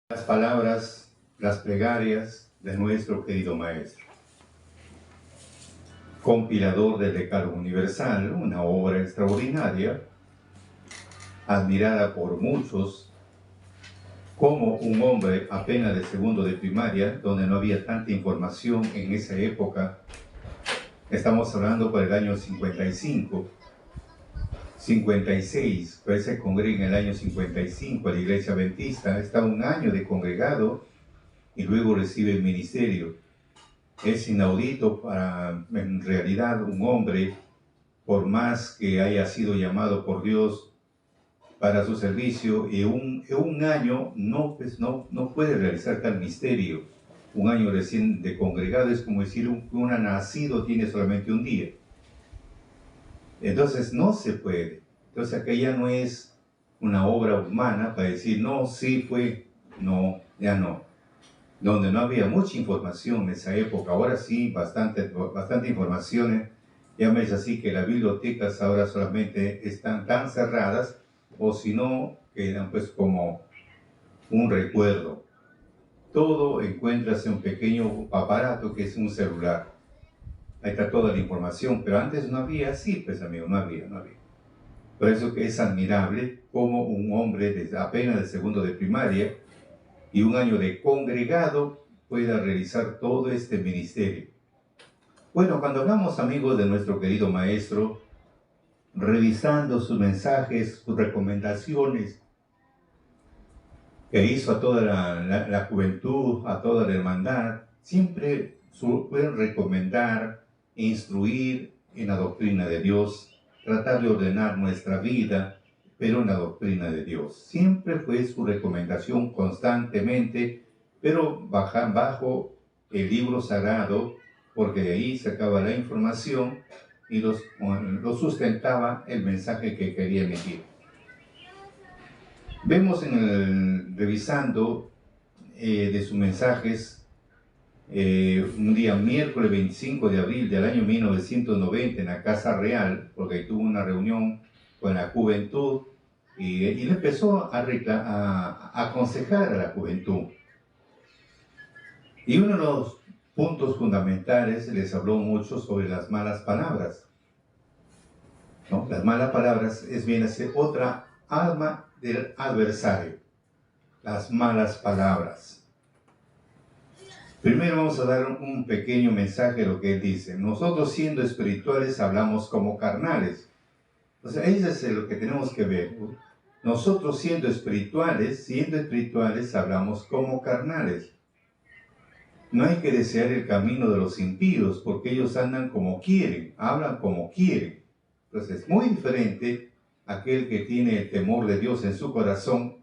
Las palabras, las plegarias de nuestro querido Maestro, compilador del Decálogo Universal, una obra extraordinaria, admirada por muchos, como un hombre apenas de segundo de primaria, donde no había tanta información en esa época. Estamos hablando por el año 55, 56, pues se congrega en el año 55 a la Iglesia Adventista, está un año de congregado y luego recibe el ministerio. Es inaudito para, en realidad, un hombre, por más que haya sido llamado por Dios para su servicio, y un año no puede realizar tal misterio. Un año recién de congregado es como decir un nacido tiene solamente un día. Entonces no se puede. Entonces acá ya no es una obra humana para decir, no, sí fue, no, ya no. Donde no había mucha información en esa época, ahora sí, bastante información. Ya me es así que las bibliotecas ahora solamente están tan cerradas, o si no, quedan pues como un recuerdo. Todo encuentras en un pequeño aparato que es un celular. Ahí está toda la información, pero antes no había así, pues amigo, no había. Por eso que es admirable cómo un hombre desde apenas de segundo de primaria y un año de congregado pueda realizar todo este ministerio. Bueno, cuando hablamos, amigos, de nuestro querido Maestro, revisando sus mensajes, sus recomendaciones que hizo a toda la juventud, a toda la hermandad, siempre pueden recomendar, instruir en la doctrina de Dios, tratar de ordenar nuestra vida, pero en la doctrina de Dios. Siempre fue su recomendación constantemente, pero bajo el libro sagrado, porque de ahí sacaba la información y lo sustentaba el mensaje que quería emitir. Vemos revisando de sus mensajes, un día miércoles 25 de abril del año 1990 en la Casa Real, porque tuvo una reunión con la juventud y le empezó a aconsejar a la juventud. Y uno de los puntos fundamentales les habló mucho sobre las malas palabras, ¿no? Las malas palabras es bien hacer otra alma del adversario, las malas palabras. Primero vamos a dar un pequeño mensaje de lo que él dice. Nosotros siendo espirituales hablamos como carnales. O sea, eso es lo que tenemos que ver. Nosotros siendo espirituales hablamos como carnales. No hay que desear el camino de los impíos, porque ellos andan como quieren, hablan como quieren. Entonces es muy diferente aquel que tiene el temor de Dios en su corazón.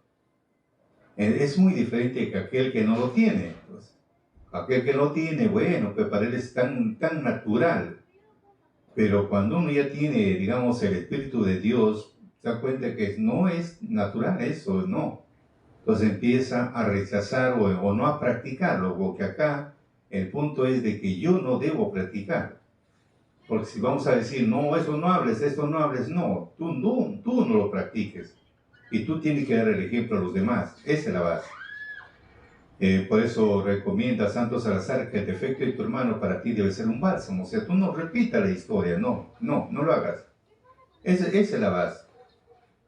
Es muy diferente que aquel que no lo tiene. Entonces, aquel que no tiene, bueno, pues para él es tan natural. Pero cuando uno ya tiene, digamos, el Espíritu de Dios, se da cuenta que no es natural eso, no. Entonces empieza a rechazar o no a practicarlo, porque acá el punto es de que yo no debo practicar. Porque si vamos a decir, no, eso no hables, no, tú no lo practiques. Y tú tienes que dar el ejemplo a los demás, esa es la base. Por eso recomienda Santo Salazar que el defecto de tu hermano para ti debe ser un bálsamo. O sea, tú no repitas la historia, no lo hagas. Esa es la base.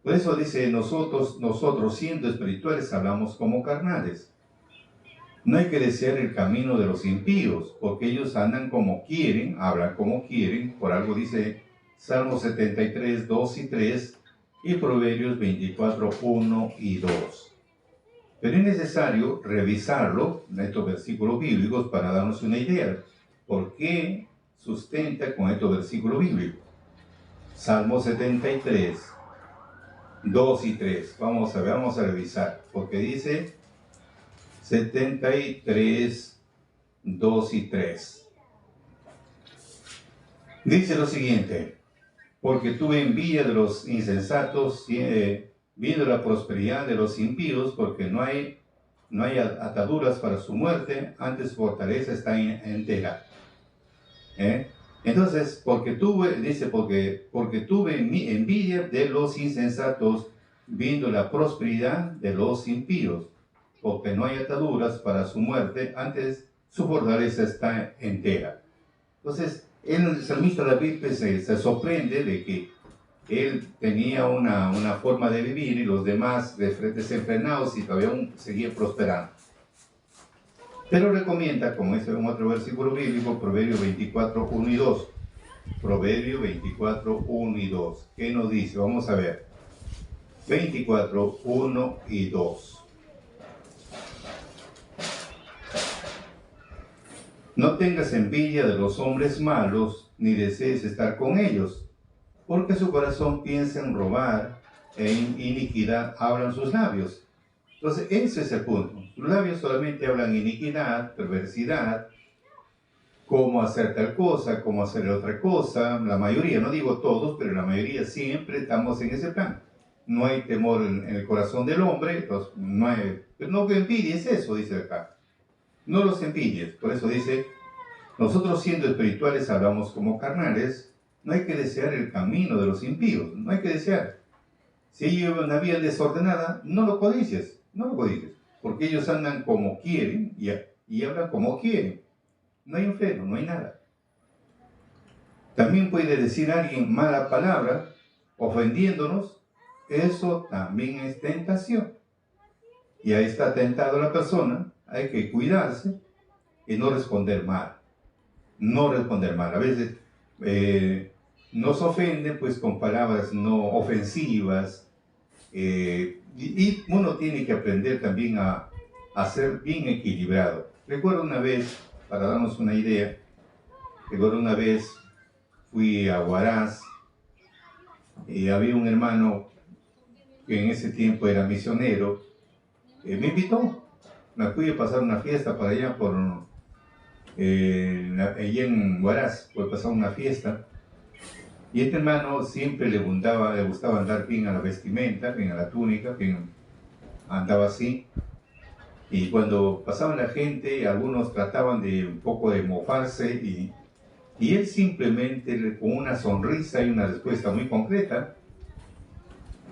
Por eso dice, nosotros siendo espirituales hablamos como carnales. No hay que desear el camino de los impíos, porque ellos andan como quieren, hablan como quieren. Por algo dice Salmo 73, 2 y 3 y Proverbios 24, 1 y 2. Pero es necesario revisarlo en estos versículos bíblicos para darnos una idea. ¿Por qué sustenta con estos versículos bíblicos? Salmo 73, 2 y 3. Vamos a revisar. Porque dice 73, 2 y 3. Dice lo siguiente. Porque tuve envidia de los insensatos, viendo la prosperidad de los impíos, porque no hay ataduras para su muerte, antes su fortaleza está entera. Entonces, porque tuve envidia de los insensatos, viendo la prosperidad de los impíos, porque no hay ataduras para su muerte, antes su fortaleza está entera. Entonces, el salmista David pues, se sorprende de que él tenía una forma de vivir y los demás desenfrenados y todavía aún seguían prosperando. Pero recomienda, como es en otro versículo bíblico, Proverbio 24, 1 y 2. Proverbio 24, 1 y 2. ¿Qué nos dice? Vamos a ver. 24, 1 y 2. No tengas envidia de los hombres malos, ni desees estar con ellos, porque su corazón piensa en robar, e en iniquidad hablan sus labios. Entonces, ese es el punto. Sus labios solamente hablan iniquidad, perversidad, cómo hacer tal cosa, cómo hacer otra cosa. La mayoría, no digo todos, pero la mayoría siempre estamos en ese plan. No hay temor en el corazón del hombre, entonces no envidies eso, dice acá. No los envidies. Por eso dice, nosotros siendo espirituales hablamos como carnales. No hay que desear el camino de los impíos, no hay que desear. Si ellos llevan una vida desordenada, no lo codicies, porque ellos andan como quieren y hablan como quieren. No hay un freno, no hay nada. También puede decir alguien mala palabra, ofendiéndonos, eso también es tentación. Y ahí está tentado la persona, hay que cuidarse y no responder mal. No responder mal. A veces nos ofenden pues con palabras no ofensivas, y uno tiene que aprender también a ser bien equilibrado. Recuerdo una vez, para darnos una idea, fui a Huaraz y había un hermano que en ese tiempo era misionero, me invitó. Me fui a pasar una fiesta para allá, allí en Huaraz, fue a pasar una fiesta. Y este hermano siempre le gustaba andar bien a la vestimenta, bien a la túnica, bien andaba así. Y cuando pasaba la gente, algunos trataban de un poco de mofarse y él simplemente con una sonrisa y una respuesta muy concreta,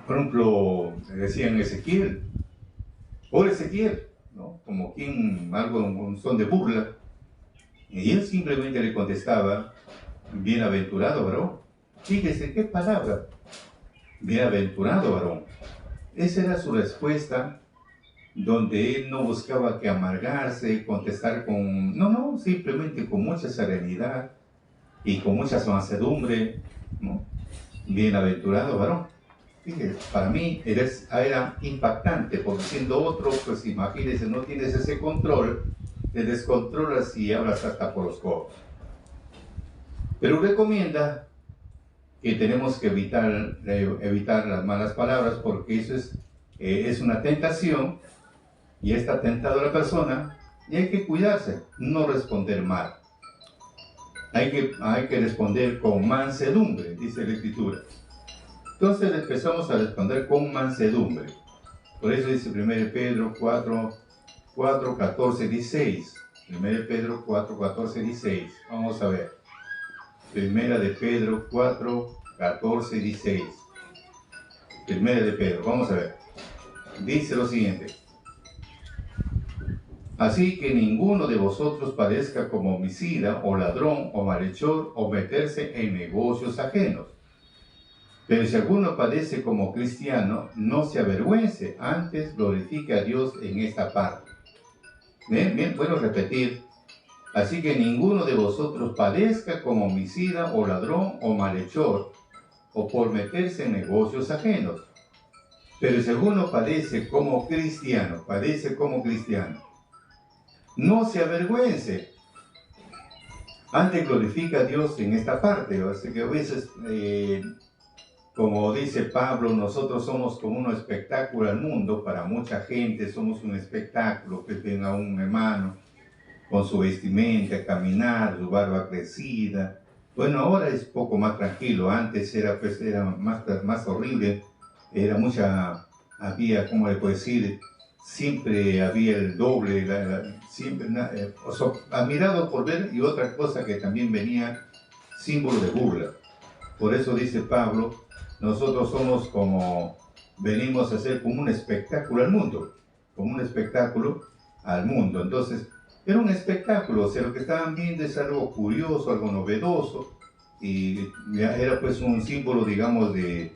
por ejemplo, le decían Ezequiel, o Ezequiel, ¿no? Como quien, algo, un son de burla. Y él simplemente le contestaba, bienaventurado varón. Fíjese qué palabra, bienaventurado varón. Esa era su respuesta, donde él no buscaba que amargarse, contestar no, simplemente con mucha serenidad y con mucha mansedumbre, ¿no? Bienaventurado varón. Fíjese, para mí era impactante, porque siendo otro, pues imagínese, no tienes ese control, te descontrolas y hablas hasta por los codos. Pero recomienda que tenemos que evitar las malas palabras, porque eso es una tentación y está tentado a la persona y hay que cuidarse, no responder mal. Hay que responder con mansedumbre, dice la Escritura. Entonces empezamos a responder con mansedumbre. Por eso dice 1 Pedro 4, 14, 16. 1 Pedro 4, 14, 16. Vamos a ver. Primera de Pedro 4, 14, 16. Primera de Pedro, vamos a ver. Dice lo siguiente. Así que ninguno de vosotros parezca como homicida, o ladrón, o malhechor, o meterse en negocios ajenos. Pero si alguno padece como cristiano, no se avergüence, antes glorifique a Dios en esta parte. Bien, puedo repetir. Así que ninguno de vosotros padezca como homicida, o ladrón, o malhechor, o por meterse en negocios ajenos. Pero si alguno padece como cristiano, no se avergüence, antes glorifica a Dios en esta parte. Así que a veces, como dice Pablo, nosotros somos como un espectáculo al mundo. Para mucha gente somos un espectáculo, que tenga un hermano con su vestimenta, caminar, su barba crecida. Bueno, ahora es poco más tranquilo. Antes era más horrible. Había, ¿cómo le puedo decir? Siempre había el doble, admirado por ver, y otra cosa que también venía, símbolo de burla. Por eso dice Pablo, nosotros venimos a ser como un espectáculo al mundo. como un espectáculo al mundo. Entonces, era un espectáculo, o sea, lo que estaban viendo es algo curioso, algo novedoso, y era pues un símbolo, digamos, de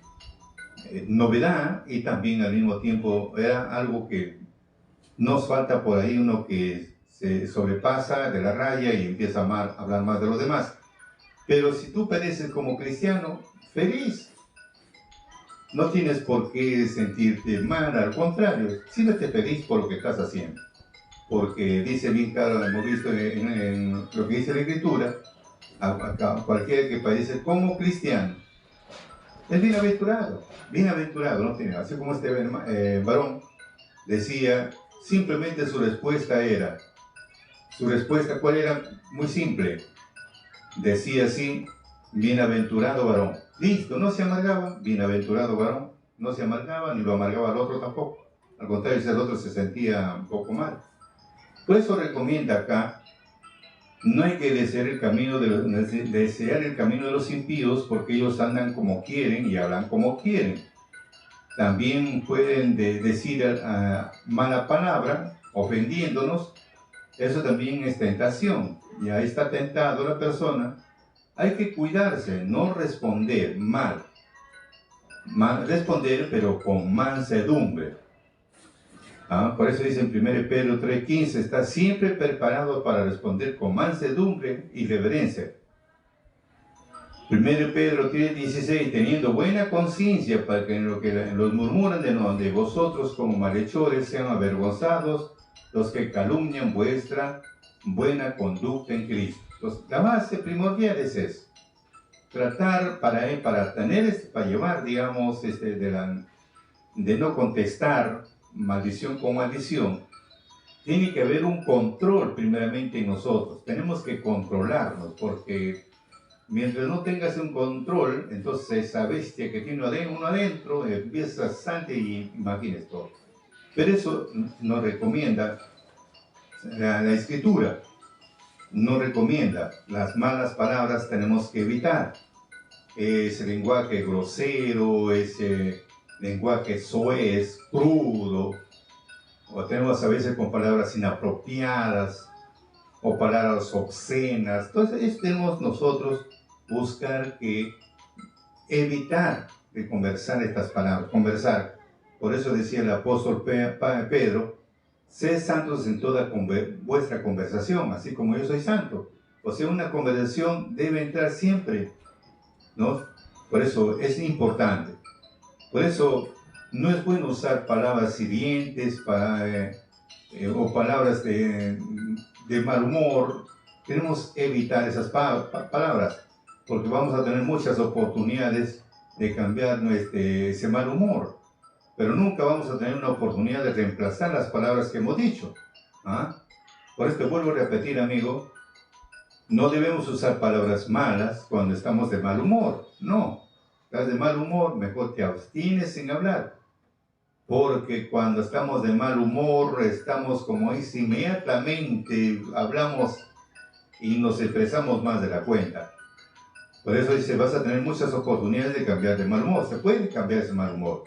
novedad, y también al mismo tiempo era algo que nos falta por ahí, uno que se sobrepasa de la raya y empieza a hablar más de los demás. Pero si tú pereces como cristiano, feliz. No tienes por qué sentirte mal, al contrario, siéntete feliz por lo que estás haciendo. Porque dice bien claro, hemos visto en lo que dice la Escritura, a cualquiera que padece como cristiano, es bienaventurado, bienaventurado, no tiene, así como este varón decía, simplemente su respuesta, ¿cuál era? Muy simple, decía así, bienaventurado varón. Listo, no se amargaba, bienaventurado varón, no se amargaba ni lo amargaba al otro tampoco. Al contrario, el otro se sentía un poco mal. Por eso recomienda acá, no hay que desear el camino de los impíos, porque ellos andan como quieren y hablan como quieren. También pueden decir mala palabra, ofendiéndonos. Eso también es tentación. Y ahí está tentado la persona. Hay que cuidarse, no responder mal. Responder, pero con mansedumbre. Por eso dice en 1 Pedro 3:15, está siempre preparado para responder con mansedumbre y reverencia. 1 Pedro 3:16, teniendo buena conciencia para que en lo que los murmuran de vosotros como malhechores sean avergonzados los que calumnian vuestra buena conducta en Cristo. Entonces, la base primordial es eso. Tratar para llevar, digamos, de no contestar maldición con maldición, tiene que haber un control primeramente en nosotros. Tenemos que controlarnos, porque mientras no tengas un control, entonces esa bestia que tiene uno adentro empieza a salir y imagines todo. Pero eso nos recomienda la Escritura. Nos recomienda las malas palabras, tenemos que evitar ese lenguaje grosero, ese lenguaje soez, crudo, o tenemos a veces con palabras inapropiadas o palabras obscenas. Entonces tenemos nosotros buscar que evitar de conversar estas palabras, conversar. Por eso decía el apóstol Pedro, sed santos en toda vuestra conversación, así como yo soy santo. O sea, una conversación debe entrar siempre, ¿no? Por eso es importante. Por eso no es bueno usar palabras hirientes o palabras de mal humor. Tenemos que evitar esas palabras, porque vamos a tener muchas oportunidades de cambiar ese mal humor, pero nunca vamos a tener una oportunidad de reemplazar las palabras que hemos dicho. Por esto vuelvo a repetir, amigo, no debemos usar palabras malas cuando estamos de mal humor. No, estás de mal humor, mejor te abstienes sin hablar, porque cuando estamos de mal humor, estamos como dice, inmediatamente hablamos y nos expresamos más de la cuenta. Por eso dice, vas a tener muchas oportunidades de cambiar de mal humor. Se puede cambiar ese mal humor,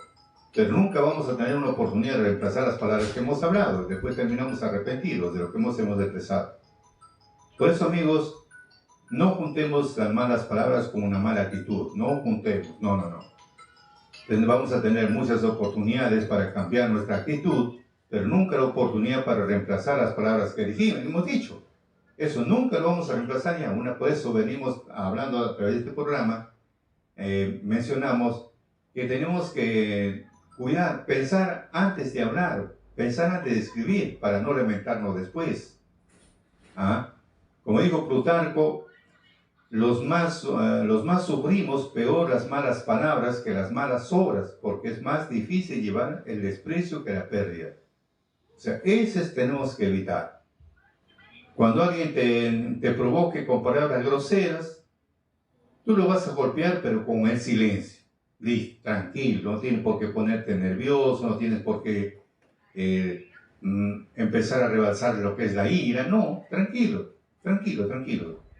pero nunca vamos a tener una oportunidad de reemplazar las palabras que hemos hablado. Después terminamos arrepentidos de lo que hemos expresado. Por eso, amigos, no juntemos las malas palabras con una mala actitud. No juntemos, no. Vamos a tener muchas oportunidades para cambiar nuestra actitud, pero nunca la oportunidad para reemplazar las palabras que hemos dicho. Eso nunca lo vamos a reemplazar ni a una. Por eso venimos hablando a través de este programa, mencionamos que tenemos que cuidar, pensar antes de hablar, pensar antes de escribir, para no lamentarnos después. Como dijo Plutarco, los más sufrimos peor las malas palabras que las malas obras, porque es más difícil llevar el desprecio que la pérdida. O sea, esos tenemos que evitar. Cuando alguien te provoque con palabras groseras, tú lo vas a golpear, pero con el silencio. Listo, tranquilo, no tienes por qué ponerte nervioso, no tienes por qué empezar a rebalsar lo que es la ira. No, tranquilo.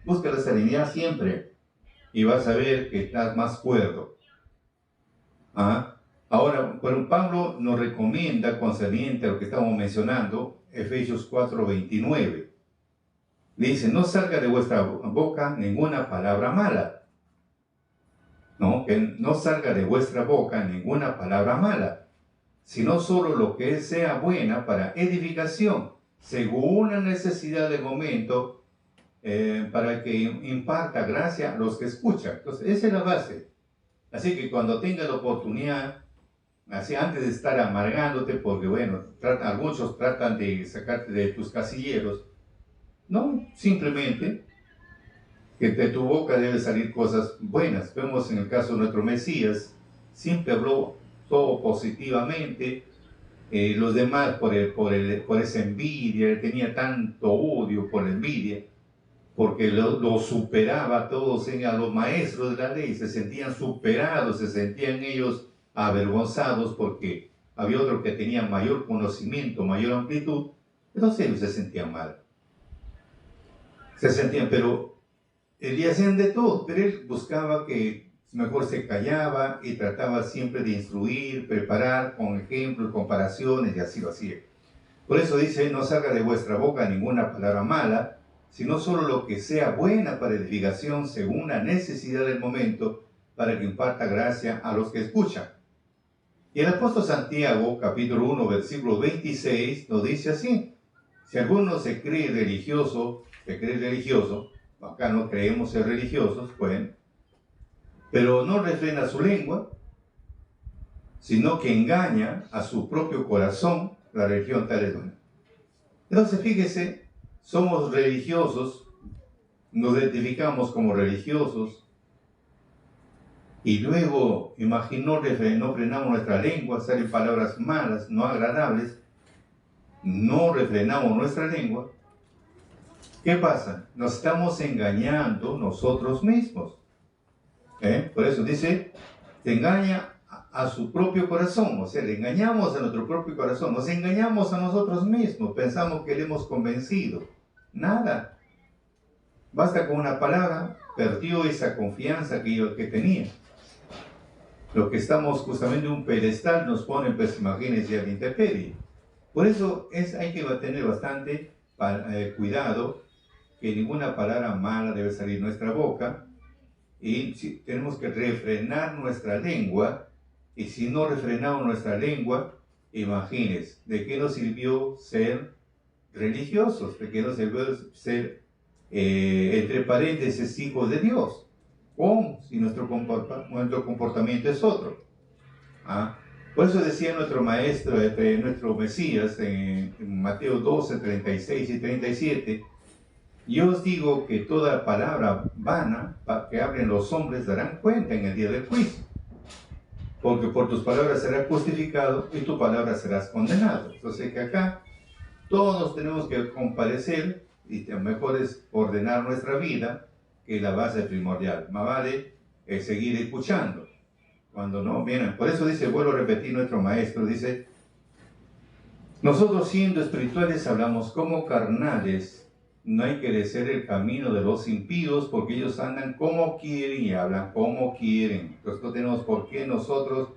Busca la serenidad siempre y vas a ver que estás más cuerdo. Ahora, pero Pablo nos recomienda, concerniente a lo que estamos mencionando, Efesios 4:29. Dice, no salga de vuestra boca ninguna palabra mala. No, que no salga de vuestra boca ninguna palabra mala, sino solo lo que sea buena para edificación, según la necesidad del momento, para que imparta gracia a los que escuchan. Entonces, esa es la base. Así que cuando tengas la oportunidad, así antes de estar amargándote, porque bueno, algunos tratan de sacarte de tus casilleros, no, simplemente que de tu boca deben salir cosas buenas. Vemos en el caso de nuestro Mesías, siempre habló todo positivamente. Los demás por esa envidia, él tenía tanto odio por la envidia, porque lo superaba a todos, a los maestros de la ley, se sentían superados, se sentían ellos avergonzados porque había otro que tenía mayor conocimiento, mayor amplitud, entonces ellos se sentían mal. Se sentían, pero le hacían de todo, pero él buscaba que mejor se callaba y trataba siempre de instruir, preparar con ejemplos, comparaciones, y así lo hacía. Por eso dice, no salga de vuestra boca ninguna palabra mala, sino solo lo que sea buena para edificación según la necesidad del momento, para que imparta gracia a los que escuchan. Y el apóstol Santiago, capítulo 1, versículo 26, nos dice así, si alguno se cree religioso, acá no creemos ser religiosos, pues, pero no refrena su lengua, sino que engaña a su propio corazón, la religión tal es buena. Entonces, fíjese, somos religiosos, nos identificamos como religiosos, y luego, no frenamos nuestra lengua, salen palabras malas, no agradables, no refrenamos nuestra lengua. ¿Qué pasa? Nos estamos engañando nosotros mismos. Por eso dice, te engaña a su propio corazón, o sea, le engañamos a nuestro propio corazón, nos engañamos a nosotros mismos, pensamos que le hemos convencido. Nada. Basta con una palabra, perdió esa confianza que tenía. Lo que estamos justamente en un pedestal nos pone, pues imagínense, a la intemperie. Por eso hay que tener bastante cuidado, que ninguna palabra mala debe salir de nuestra boca, y tenemos que refrenar nuestra lengua, y si no refrenamos nuestra lengua, imagínense, ¿de qué nos sirvió ser religiosos? ¿De qué nos sirvió ser, entre paréntesis, hijos de Dios? ¿Cómo? Si nuestro comportamiento es otro. Por eso decía nuestro maestro, nuestro Mesías, en Mateo 12, 36 y 37, yo os digo que toda palabra vana que hablen los hombres darán cuenta en el día del juicio, porque por tus palabras serás justificado y tu palabra serás condenado. Entonces que acá todos tenemos que comparecer, y lo mejor es ordenar nuestra vida, que es la base primordial. Más vale seguir escuchando. Cuando no, miren, por eso dice, vuelvo a repetir, nuestro maestro dice, nosotros siendo espirituales hablamos como carnales, no hay que deshacer el camino de los impíos, porque ellos andan como quieren y hablan como quieren. Entonces no tenemos por qué nosotros,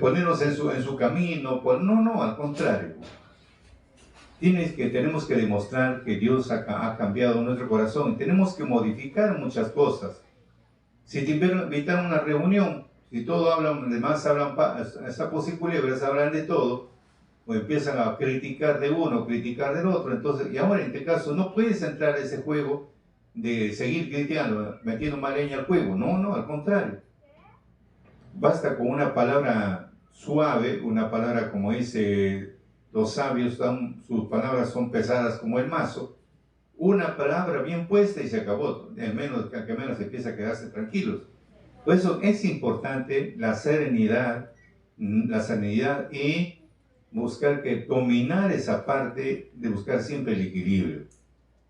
ponernos en su camino. No, al contrario. Tenemos que demostrar que Dios ha cambiado nuestro corazón. Tenemos que modificar muchas cosas. Si te invitan a una reunión, si todos hablan, demás hablan, sapos y culebras hablan de todo, o empiezan a criticar de uno, criticar del otro, entonces, y ahora en este caso no puedes entrar a ese juego de seguir criticando, metiendo más leña al fuego. No, al contrario. Basta con una palabra suave, una palabra como dice los sabios, sus palabras son pesadas como el mazo, una palabra bien puesta y se acabó, al menos empieza a quedarse tranquilos. Por eso es importante la serenidad y buscar dominar esa parte de buscar siempre el equilibrio.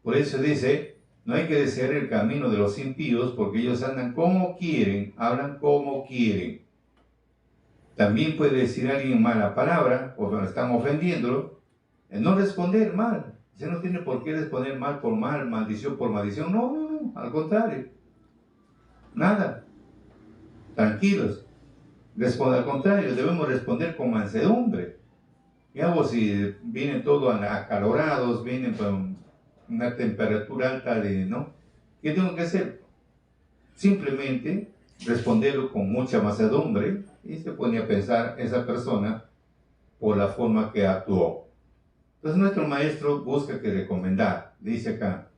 Por eso dice, no hay que desear el camino de los impíos, porque ellos andan como quieren, hablan como quieren. También puede decir alguien mala palabra, o cuando están ofendiéndolo, no responder mal. Usted no tiene por qué responder mal por mal, maldición por maldición. No, al contrario. Nada, tranquilos. Al contrario, debemos responder con mansedumbre. ¿Qué hago si vienen todos acalorados, vienen con una temperatura alta ¿no? ¿Qué tengo que hacer? Simplemente responderlo con mucha mansedumbre y se pone a pensar esa persona por la forma que actuó. Entonces nuestro maestro busca que recomendar, dice acá,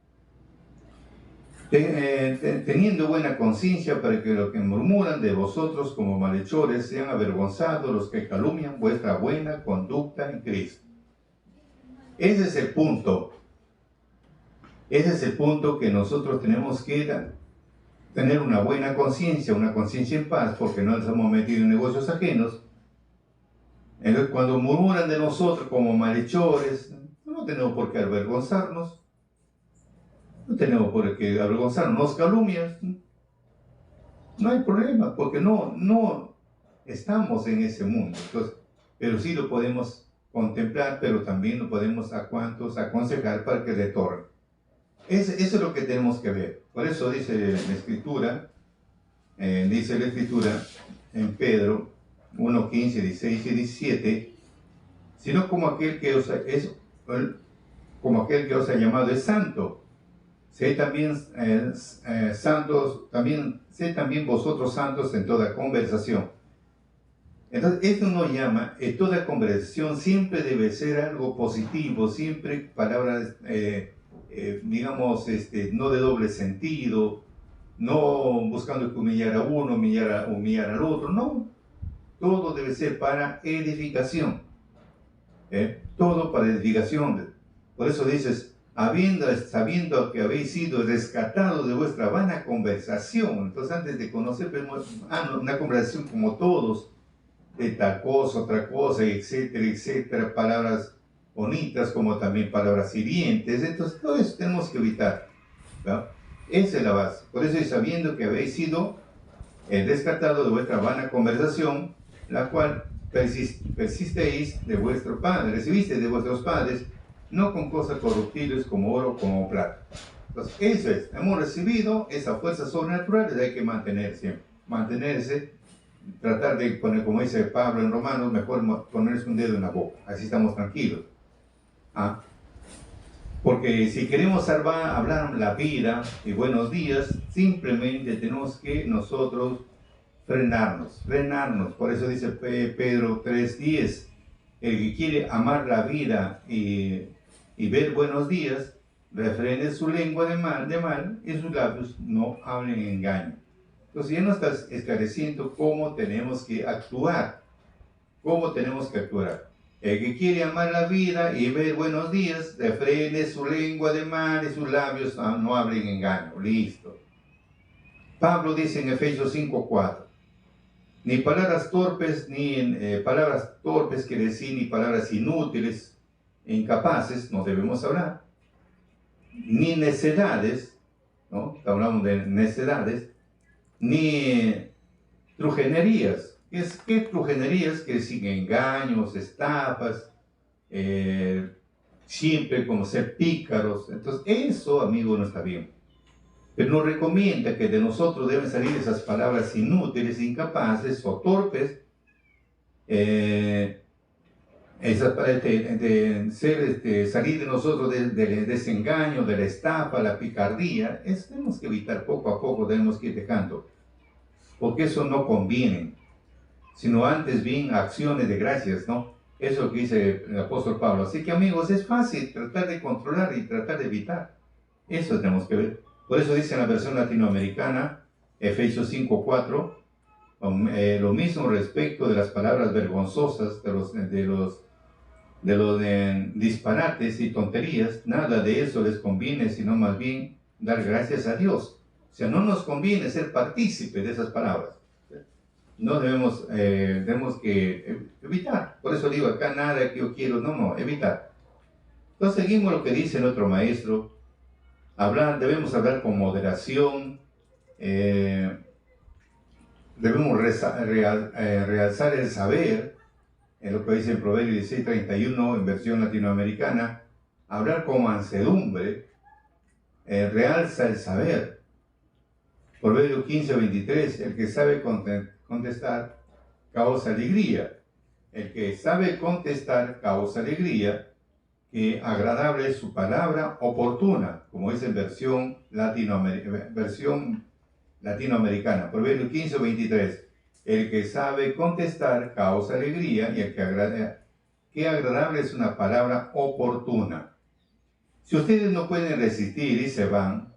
teniendo buena conciencia para que los que murmuran de vosotros como malhechores sean avergonzados los que calumnian vuestra buena conducta en Cristo. Ese es el punto. Ese es el punto que nosotros tenemos que tener una buena conciencia en paz, porque no nos hemos metido en negocios ajenos. Entonces, cuando murmuran de nosotros como malhechores, no tenemos por qué avergonzarnos. No tenemos por qué avergonzarnos. Nos calumnias, no hay problema, porque no estamos en ese mundo. Entonces, pero sí lo podemos contemplar, pero también lo podemos aconsejar para que retornen. Eso es lo que tenemos que ver. Por eso dice la Escritura en Pedro 1, 15, 16 y 17, sino como aquel que os ha llamado es santo. Sé también sé también vosotros santos en toda conversación. Entonces, esto nos llama, toda conversación siempre debe ser algo positivo, siempre palabras, digamos, no de doble sentido, no buscando humillar a uno, humillar al otro, no. Todo debe ser para edificación. Todo para edificación. Por eso dices, sabiendo que habéis sido rescatados de vuestra vana conversación. Entonces, antes de conocer, una conversación como todos, de tal cosa, otra cosa, etcétera, etcétera, palabras bonitas como también palabras hirientes. Entonces, todo eso tenemos que evitar, ¿no? Esa es la base. Por eso, sabiendo que habéis sido rescatados de vuestra vana conversación, la cual persisteis de vuestro Padre, recibisteis de vuestros padres, no con cosas corruptibles como oro, como plata. Entonces, eso es, hemos recibido esa fuerza sobrenatural, hay que mantenerse, tratar de poner, como dice Pablo en Romanos, mejor ponerse un dedo en la boca, así estamos tranquilos. Porque si queremos hablar la vida y buenos días, simplemente tenemos que nosotros frenarnos. Por eso dice Pedro 3:10, el que quiere amar la vida y ver buenos días, refrene su lengua de mal y sus labios no hablen engaño. Entonces ya nos estás esclareciendo cómo tenemos que actuar. El que quiere amar la vida y ver buenos días, refrene su lengua de mal y sus labios no hablen engaño. Listo. Pablo dice en Efesios 5:4, ni palabras torpes, quiere decir, ni palabras inútiles e incapaces, no debemos hablar, ni necedades, ¿no? Hablamos de necedades, ni trujenerías. ¿Qué trujenerías? Que sin engaños, estafas, siempre como ser pícaros. Entonces, eso, amigo, no está bien. Pero nos recomienda que de nosotros deben salir esas palabras inútiles, incapaces o torpes, salir de nosotros del desengaño, de la estafa, la picardía. Eso tenemos que evitar poco a poco, tenemos que ir dejando, porque eso no conviene, sino antes bien acciones de gracias, ¿no? Eso es lo que dice el apóstol Pablo. Así que, amigos, es fácil tratar de controlar y tratar de evitar. Eso tenemos que ver. Por eso dice en la versión latinoamericana, Efesios 5:4, lo mismo respecto de las palabras vergonzosas, de los disparates y tonterías. Nada de eso les conviene, sino más bien dar gracias a Dios. O sea, no nos conviene ser partícipe de esas palabras. No debemos que evitar. Por eso digo acá, nada que yo quiero, no, evitar. Entonces seguimos lo que dice nuestro maestro. Debemos hablar con moderación, debemos realzar el saber, en lo que dice en Proverbios 16:31 en versión latinoamericana, hablar con mansedumbre, realza el saber. Proverbios 15:23, el que sabe contestar causa alegría. El que sabe contestar causa alegría, que agradable es su palabra oportuna, como es en versión latinoamericana. Proverbios 15:23, el que sabe contestar causa alegría y el que agradable es una palabra oportuna. Si ustedes no pueden resistir y se van,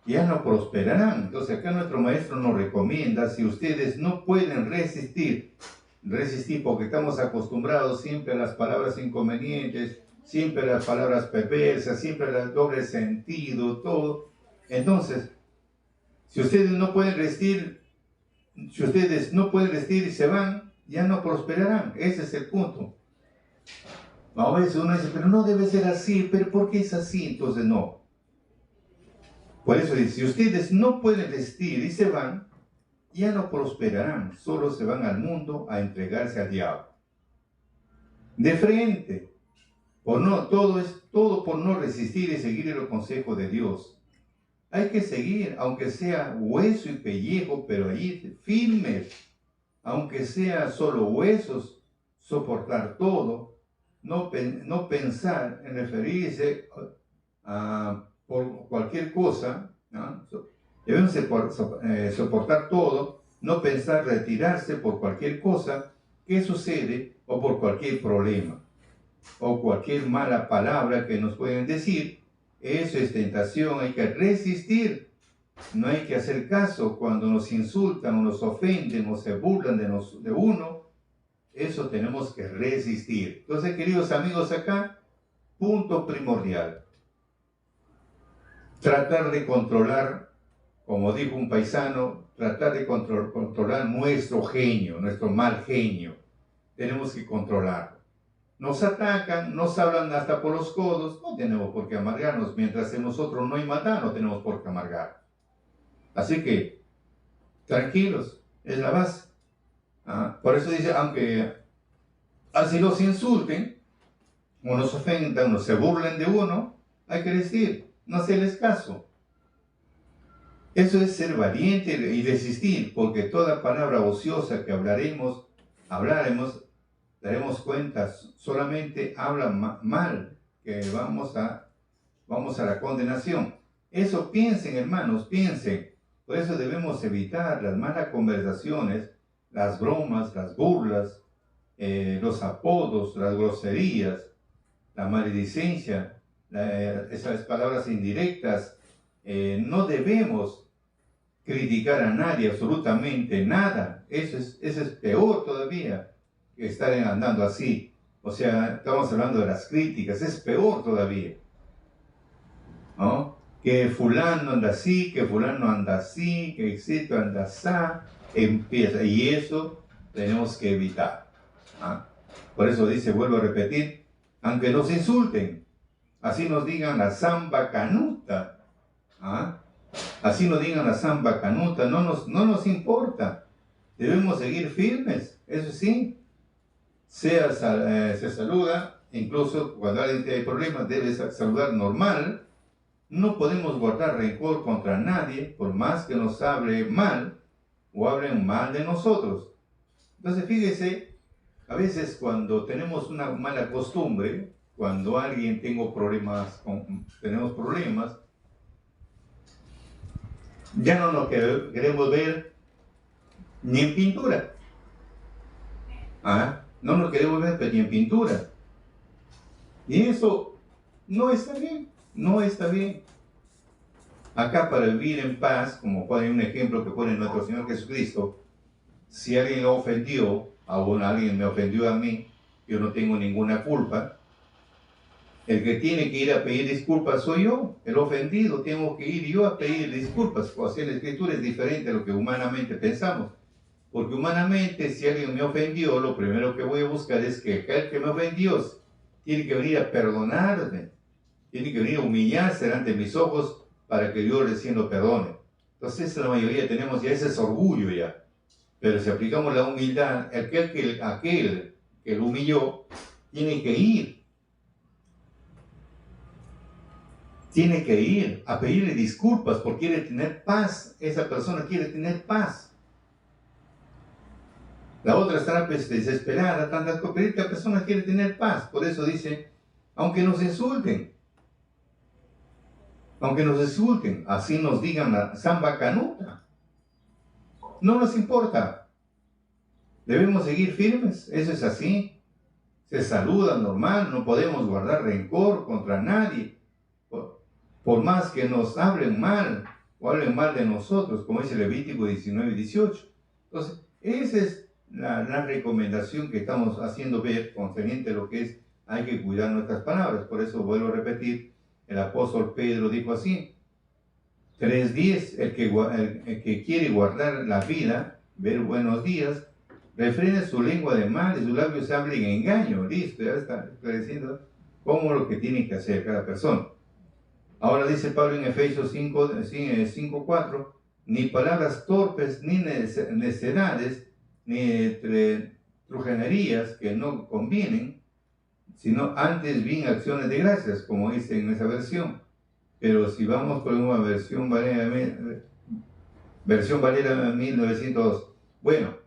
ya no prosperarán. Entonces acá nuestro maestro nos recomienda, si ustedes no pueden resistir porque estamos acostumbrados siempre a las palabras inconvenientes, siempre a las palabras perversas, siempre al doble sentido, todo. Entonces, si ustedes no pueden resistir y se van, ya no prosperarán. Ese es el punto. A veces uno dice, pero no debe ser así, pero ¿por qué es así? Entonces no. Por eso dice, si ustedes no pueden resistir y se van, ya no prosperarán, solo se van al mundo a entregarse al diablo. De frente, todo por no resistir y seguir el consejo de Dios. Hay que seguir, aunque sea hueso y pellejo, pero allí firmes, aunque sea solo huesos, soportar todo, no pensar en referirse por cualquier cosa, ¿no? Debemos soportar todo, no pensar retirarse por cualquier cosa que sucede o por cualquier problema o cualquier mala palabra que nos pueden decir. Eso es tentación, hay que resistir. No hay que hacer caso cuando nos insultan o nos ofenden o se burlan de uno. Eso tenemos que resistir. Entonces, queridos amigos, acá, punto primordial. Tratar de controlar, como dijo un paisano, tratar de controlar nuestro genio, nuestro mal genio. Tenemos que controlarlo. Nos atacan, nos hablan hasta por los codos, no tenemos por qué amargarnos. Mientras en nosotros no hay maldad, no tenemos por qué amargar. Así que, tranquilos, es la base. Por eso dice, aunque así los insulten, o nos ofendan, o se burlen de uno, hay que decir, no hacerles caso. Eso es ser valiente y resistir, porque toda palabra ociosa que hablaremos, daremos cuenta, solamente habla mal, que vamos a la condenación. Eso piensen, hermanos, piensen. Por eso debemos evitar las malas conversaciones, las bromas, las burlas, los apodos, las groserías, la maledicencia, esas palabras indirectas. No debemos criticar a nadie, absolutamente nada. Eso es peor todavía que estar andando así. O sea, estamos hablando de las críticas, es peor todavía, ¿no? Que fulano anda así, que fulano anda así, que etcétera anda así, empieza. Y eso tenemos que evitar. Por eso dice, vuelvo a repetir, aunque nos insulten, así nos digan la zamba canuta, así nos digan la zamba canuta, no nos importa. Debemos seguir firmes, eso sí. Se saluda, incluso cuando alguien tiene problemas, debe saludar normal. No podemos guardar rencor contra nadie, por más que nos hable mal o hablen mal de nosotros. Entonces, fíjese, a veces cuando tenemos una mala costumbre, cuando alguien tenemos problemas, ya no nos queremos ver ni en pintura. No nos queremos ver ni en pintura. Y eso no está bien, no está bien. Acá para vivir en paz, como pone un ejemplo que pone nuestro Señor Jesucristo, si alguien lo ofendió, alguien me ofendió a mí, yo no tengo ninguna culpa. El que tiene que ir a pedir disculpas soy yo, el ofendido, tengo que ir yo a pedir disculpas. O sea, la Escritura es diferente a lo que humanamente pensamos. Porque humanamente, si alguien me ofendió, lo primero que voy a buscar es que aquel que me ofendió tiene que venir a perdonarme, tiene que venir a humillarse ante mis ojos para que yo recién lo perdone. Entonces, la mayoría tenemos ya ese orgullo ya. Pero si aplicamos la humildad, aquel que lo humilló, tiene que ir tiene que ir a pedirle disculpas porque quiere tener paz. Esa persona quiere tener paz. La otra está pues desesperada, tantas cosas, pero esta persona quiere tener paz. Por eso dice, aunque nos insulten, así nos digan la samba canuta, no nos importa. Debemos seguir firmes, eso es así. Se saluda normal, no podemos guardar rencor contra nadie. Por más que nos hablen mal o hablen mal de nosotros, como dice Levítico 19 y 18. Entonces, esa es la recomendación que estamos haciendo ver concerniente a lo que es, hay que cuidar nuestras palabras. Por eso vuelvo a repetir, el apóstol Pedro dijo así, 3:10, el que quiere guardar la vida, ver buenos días, refrene su lengua de mal y sus labios hablen engaño. Listo, ya está diciendo cómo lo que tiene que hacer cada persona. Ahora dice Pablo en Efesios 5:4, ni palabras torpes, ni necedades, ni trujanerías que no convienen, sino antes bien acciones de gracias, como dice en esa versión. Pero si vamos por una versión Valera 1902, bueno,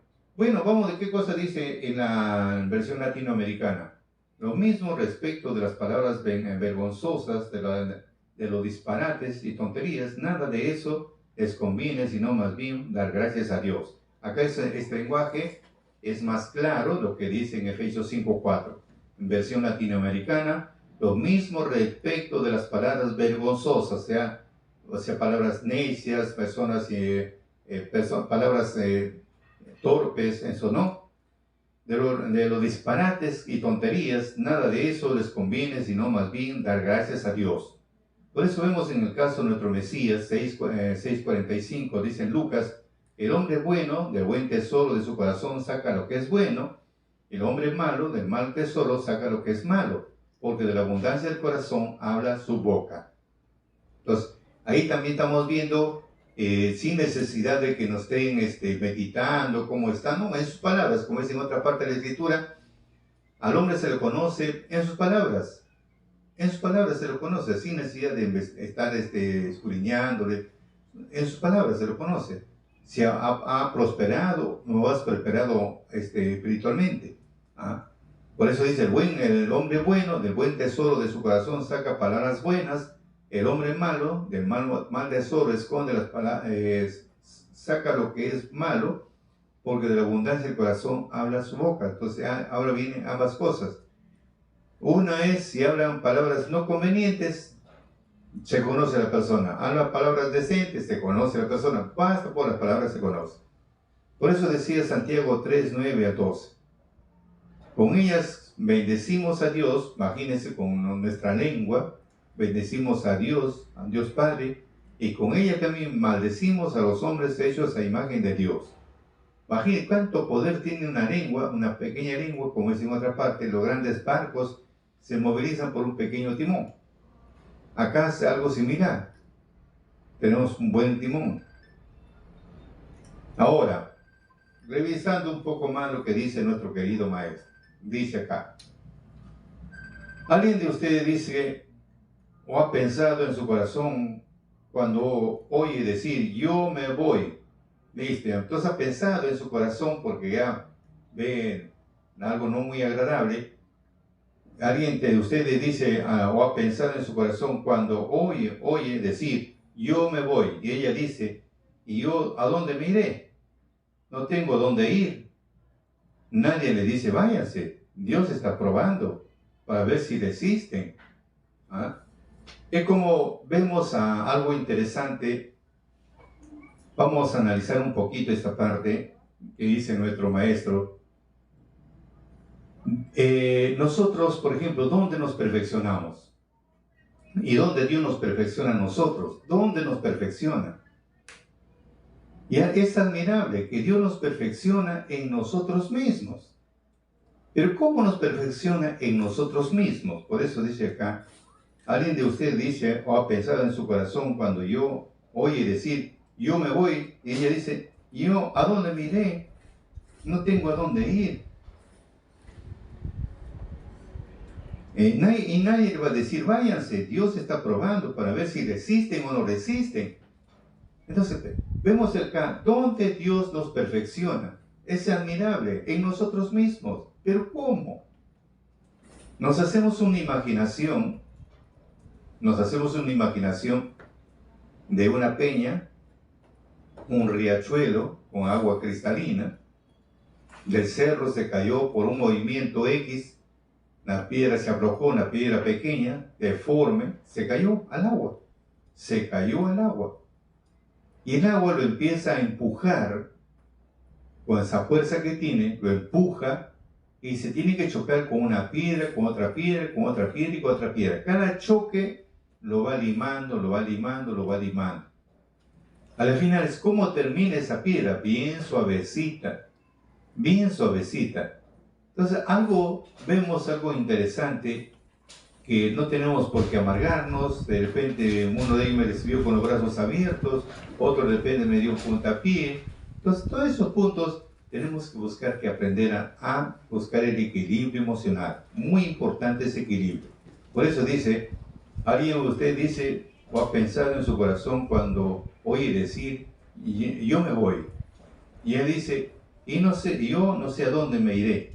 vamos de qué cosa dice en la versión latinoamericana. Lo mismo respecto de las palabras vergonzosas, de los disparates y tonterías, nada de eso les conviene, sino más bien dar gracias a Dios. Acá este lenguaje es más claro lo que dice en Efesios 5:4. En versión latinoamericana, lo mismo respecto de las palabras vergonzosas, o sea palabras necias, palabras torpes, eso no. De los disparates y tonterías, nada de eso les conviene, sino más bien dar gracias a Dios. Por eso vemos en el caso de nuestro Mesías, 6:45, dice en Lucas, el hombre bueno del buen tesoro de su corazón saca lo que es bueno, el hombre malo del mal tesoro saca lo que es malo, porque de la abundancia del corazón habla su boca. Entonces, ahí también estamos viendo, sin necesidad de que nos estén meditando cómo están, no, en sus palabras, como es en otra parte de la Escritura, al hombre se le conoce en sus palabras. En sus palabras se lo conoce, sin necesidad de estar escudriñándole. En sus palabras se lo conoce. Si ha prosperado o has prosperado espiritualmente. ¿Ah? Por eso dice, el hombre bueno del buen tesoro de su corazón saca palabras buenas, el hombre malo del mal tesoro esconde las palabras, saca lo que es malo, porque de la abundancia del corazón habla su boca. Entonces ahora vienen ambas cosas. Una es, si hablan palabras no convenientes, se conoce a la persona. Habla palabras decentes, se conoce a la persona. Basta por las palabras, se conoce. Por eso decía Santiago 3:9-12. Con ellas bendecimos a Dios, imagínense, con nuestra lengua, bendecimos a Dios Padre, y con ella también maldecimos a los hombres hechos a imagen de Dios. Imagínense cuánto poder tiene una lengua, una pequeña lengua, como es en otra parte, los grandes barcos se movilizan por un pequeño timón. Acá hace algo similar. Tenemos un buen timón. Ahora, revisando un poco más lo que dice nuestro querido maestro. Dice acá. ¿Alguien de ustedes dice o ha pensado en su corazón cuando oye decir, yo me voy? ¿Viste? Entonces ha pensado en su corazón porque ya ve algo no muy agradable. Alguien de ustedes dice o ha pensado en su corazón cuando oye decir, yo me voy. Y ella dice, ¿y yo a dónde me iré? No tengo dónde ir. Nadie le dice, váyase. Dios está probando para ver si desisten. ¿Ah? Es como vemos algo interesante. Vamos a analizar un poquito esta parte que dice nuestro maestro. Nosotros, por ejemplo, ¿dónde nos perfeccionamos? ¿Y dónde Dios nos perfecciona a nosotros? ¿Dónde nos perfecciona? Y es admirable que Dios nos perfecciona en nosotros mismos. Pero ¿cómo nos perfecciona en nosotros mismos? Por eso dice acá, alguien de ustedes dice o ha pensado en su corazón cuando yo oye decir, yo me voy, y ella dice, ¿yo a dónde me iré? No tengo a dónde ir. Y nadie le va a decir, váyanse, Dios está probando para ver si resisten o no resisten. Entonces, vemos acá donde Dios nos perfecciona. Es admirable en nosotros mismos. ¿Pero cómo? Nos hacemos una imaginación de una peña, un riachuelo con agua cristalina, del cerro se cayó por un movimiento X, la piedra se aflojó, una piedra pequeña, deforme, se cayó al agua. Y el agua lo empieza a empujar, con esa fuerza que tiene, lo empuja y se tiene que chocar con una piedra, con otra piedra, con otra piedra y con otra piedra. Cada choque lo va limando. A la final es cómo termina esa piedra, bien suavecita. Entonces vemos algo interesante, que no tenemos por qué amargarnos. De repente uno de ellos me recibió con los brazos abiertos, otro de repente me dio un puntapié. Entonces todos esos puntos tenemos que buscar a buscar el equilibrio emocional. Muy importante ese equilibrio. Por eso dice, alguien de usted dice o ha pensado en su corazón cuando oye decir, yo me voy. Y él dice, yo no sé a dónde me iré.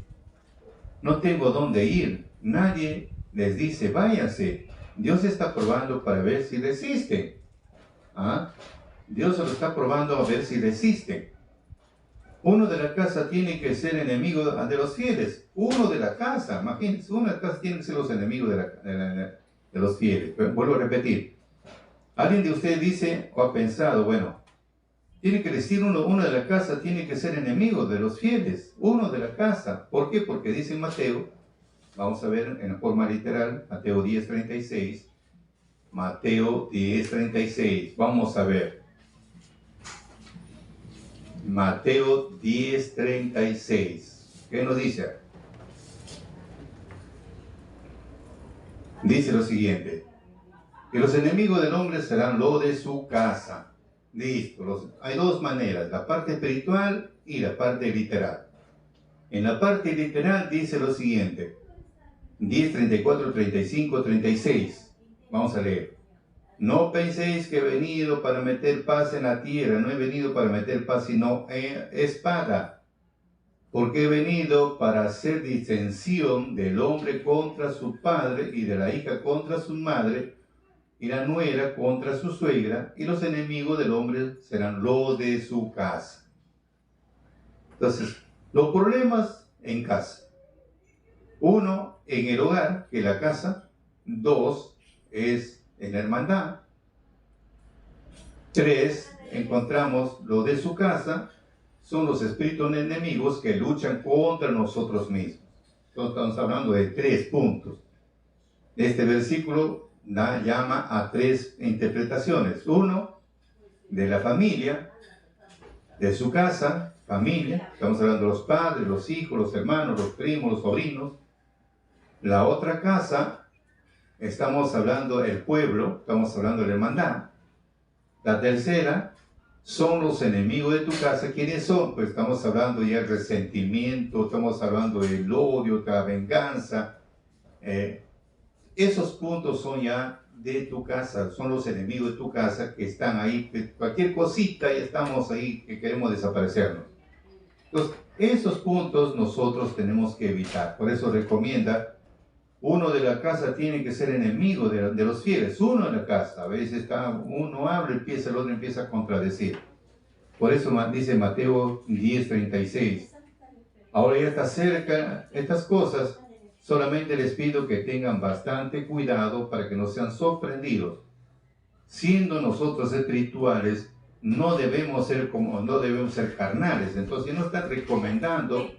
No tengo dónde ir. Nadie les dice, váyase. Dios está probando para ver si resisten. Dios se lo está probando a ver si resisten. Uno de la casa tiene que ser enemigo de los fieles. Uno de la casa, imagínense, uno de la casa tiene que ser los enemigos de los fieles. Pero vuelvo a repetir. Alguien de ustedes dice o ha pensado, bueno, tiene que decir uno de la casa tiene que ser enemigo de los fieles. Uno de la casa. ¿Por qué? Porque dice Mateo, vamos a ver en forma literal, Mateo 10:36. Mateo 10:36. Vamos a ver. Mateo 10:36. ¿Qué nos dice? Dice lo siguiente: que los enemigos del hombre serán lo de su casa. Listo. Hay dos maneras, la parte espiritual y la parte literal. En la parte literal dice lo siguiente: 10, 34, 35, 36. Vamos a leer. No penséis que he venido para meter paz en la tierra. No he venido para meter paz, sino espada. Porque he venido para hacer disensión del hombre contra su padre y de la hija contra su madre y la nuera contra su suegra, y los enemigos del hombre serán los de su casa. Entonces, los problemas en casa. Uno, en el hogar, que es la casa. Dos, es en la hermandad. Tres, encontramos lo de su casa, son los espíritus enemigos que luchan contra nosotros mismos. Entonces, estamos hablando de 3 puntos. Este versículo llama a 3 interpretaciones. Uno, de la familia, de su casa, familia. Estamos hablando de los padres, los hijos, los hermanos, los primos, los sobrinos. La otra casa, estamos hablando del pueblo, estamos hablando de la hermandad. La tercera, son los enemigos de tu casa. ¿Quiénes son? Pues estamos hablando ya del resentimiento, estamos hablando del odio, de la venganza. Esos puntos son ya de tu casa, son los enemigos de tu casa que están ahí. Cualquier cosita ya estamos ahí que queremos desaparecernos. Entonces, esos puntos nosotros tenemos que evitar. Por eso recomienda, uno de la casa tiene que ser enemigo de los fieles. Uno de la casa, a veces uno habla, el otro empieza a contradecir. Por eso dice Mateo 10:36. Ahora ya está cerca estas cosas. Solamente les pido que tengan bastante cuidado para que no sean sorprendidos. Siendo nosotros espirituales, no debemos ser carnales. Entonces, no están recomendando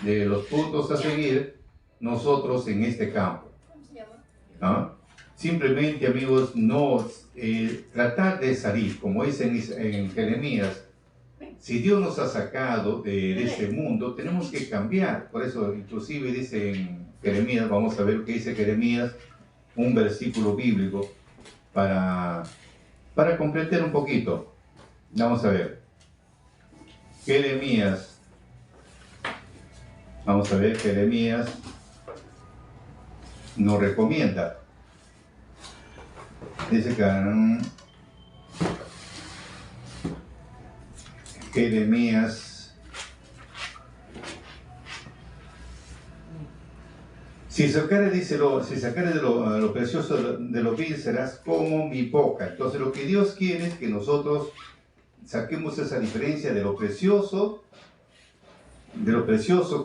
de los puntos a seguir nosotros en este campo. Simplemente, amigos, tratar de salir, como dice en Jeremías. Si Dios nos ha sacado de este mundo, tenemos que cambiar. Por eso, inclusive dice en Jeremías, vamos a ver lo que dice Jeremías, un versículo bíblico para completar un poquito. Vamos a ver. Jeremías. Vamos a ver Jeremías nos recomienda. Dice que Jeremías: si sacares, dice, si sacares de lo precioso de lo vil, serás como mi boca. Entonces lo que Dios quiere es que nosotros saquemos esa diferencia de lo precioso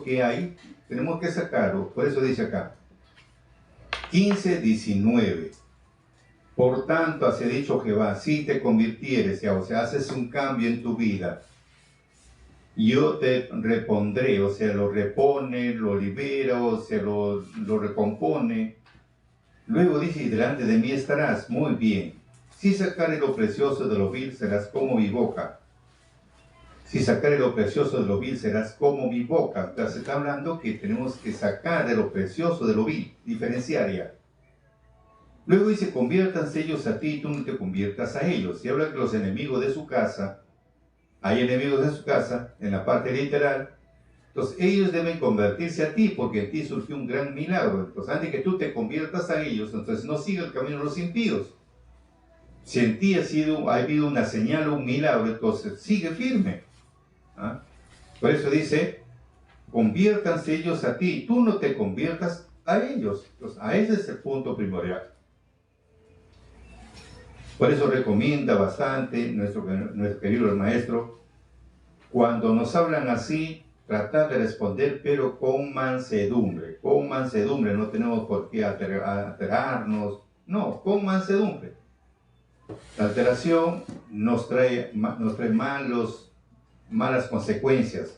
que hay. Tenemos que sacarlo. Por eso dice acá 15:19: por tanto, así ha dicho Jehová, si te convirtieres, o sea, haces un cambio en tu vida, yo te repondré, o sea, lo repone, lo libera, o sea, lo recompone. Luego dice: y delante de mí estarás. Muy bien. Si sacaré lo precioso de lo vil, serás como mi boca. Si sacaré lo precioso de lo vil, serás como mi boca. Entonces está hablando que tenemos que sacar de lo precioso de lo vil, diferenciar ya. Luego dice: conviértanse ellos a ti y tú no te conviertas a ellos. Y habla que los enemigos de su casa, hay enemigos de su casa, en la parte literal. Entonces ellos deben convertirse a ti, porque en ti surgió un gran milagro. Entonces antes que tú te conviertas a ellos, entonces no siga el camino de los impíos. Si en ti ha habido una señal o un milagro, entonces sigue firme. ¿Ah? Por eso dice: conviértanse ellos a ti, tú no te conviertas a ellos. Entonces, a ese es el punto primordial. Por eso recomienda bastante nuestro querido maestro, cuando nos hablan así, tratar de responder, pero con mansedumbre. Con mansedumbre, no tenemos por qué alterarnos, no, con mansedumbre. La alteración nos trae malas consecuencias.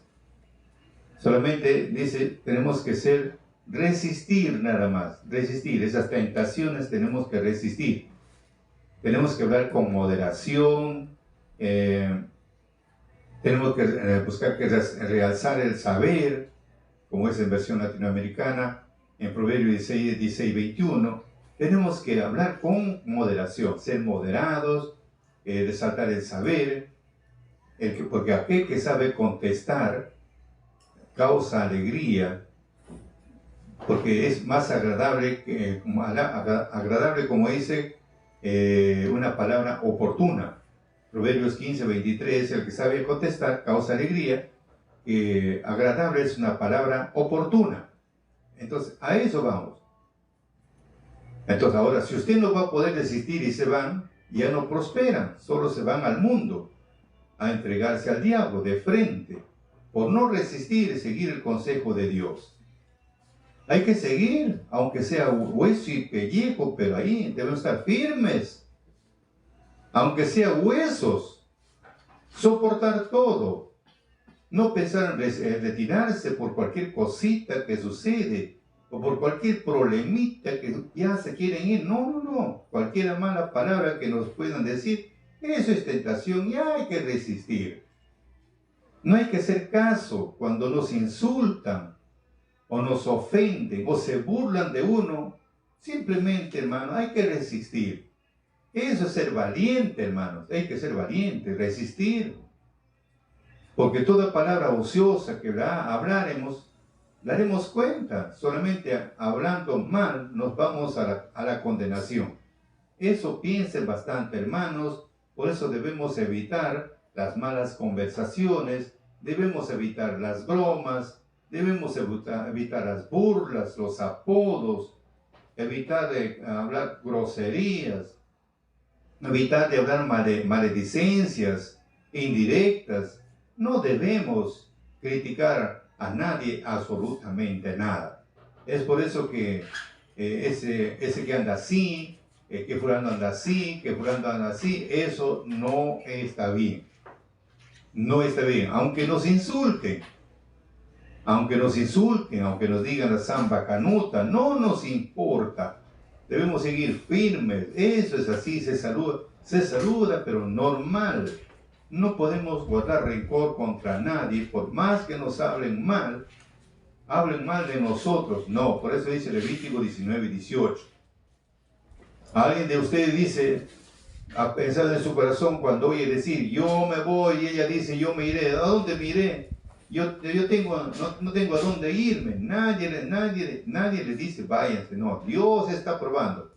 Solamente dice, tenemos que resistir nada más, resistir. Esas tentaciones tenemos que resistir. Tenemos que hablar con moderación, tenemos que buscar realzar el saber, como es en versión latinoamericana, en Proverbios 16:21. Tenemos que hablar con moderación, ser moderados, resaltar el saber, porque aquel que sabe contestar causa alegría, porque es más agradable, como dice una palabra oportuna. Proverbios 15:23, el que sabe contestar causa alegría. Agradable es una palabra oportuna. Entonces, a eso vamos. Entonces, ahora, si usted no va a poder resistir y se van, ya no prosperan, solo se van al mundo a entregarse al diablo de frente, por no resistir y seguir el consejo de Dios. Hay que seguir, aunque sea hueso y pellejo, pero ahí debemos estar firmes. Aunque sea huesos, soportar todo. No pensar en retirarse por cualquier cosita que sucede, o por cualquier problemita que ya se quieren ir. No. Cualquier mala palabra que nos puedan decir, eso es tentación y hay que resistir. No hay que hacer caso cuando nos insultan, o nos ofenden, o se burlan de uno. Simplemente, hermano, hay que resistir. Eso es ser valiente, hermanos. Hay que ser valiente, resistir. Porque toda palabra ociosa que hablaremos, daremos cuenta. Solamente hablando mal nos vamos a la condenación. Eso piensen bastante, hermanos. Por eso debemos evitar las malas conversaciones, debemos evitar las bromas, debemos evitar las burlas, los apodos, evitar de hablar groserías, evitar de hablar maledicencias indirectas. No debemos criticar a nadie absolutamente nada. Es por eso que ese que anda así, que fulano anda así, que fulano anda así, eso no está bien. No está bien, aunque nos insulten, aunque nos digan la samba canuta, no nos importa. Debemos seguir firmes, eso es así, se saluda, pero normal. No podemos guardar rencor contra nadie, por más que nos hablen mal de nosotros. No, por eso dice Levítico 19:18. Alguien de ustedes dice, a pensar en su corazón cuando oye decir, yo me voy, y ella dice, yo me iré. ¿A dónde me iré? yo tengo, no tengo a dónde irme. Nadie les dice, váyanse. No, Dios está probando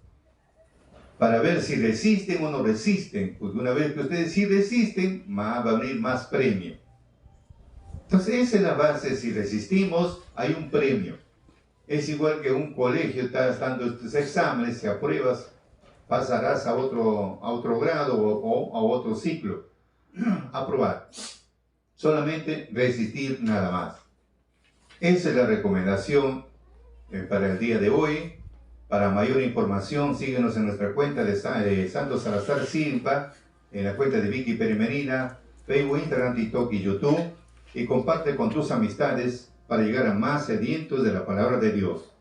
para ver si resisten o no resisten. Porque una vez que ustedes sí resisten, va a venir más premio. Entonces, esa es la base. Si resistimos, hay un premio. Es igual que un colegio, estás dando estos exámenes, si apruebas, pasarás a otro grado o a otro ciclo. Aprobar. Solamente resistir nada más. Esa es la recomendación para el día de hoy. Para mayor información, síguenos en nuestra cuenta de Santo Salazar Silva, en la cuenta de Vicky Perimenina, Facebook, Instagram, TikTok y YouTube, y comparte con tus amistades para llegar a más sedientos de la palabra de Dios.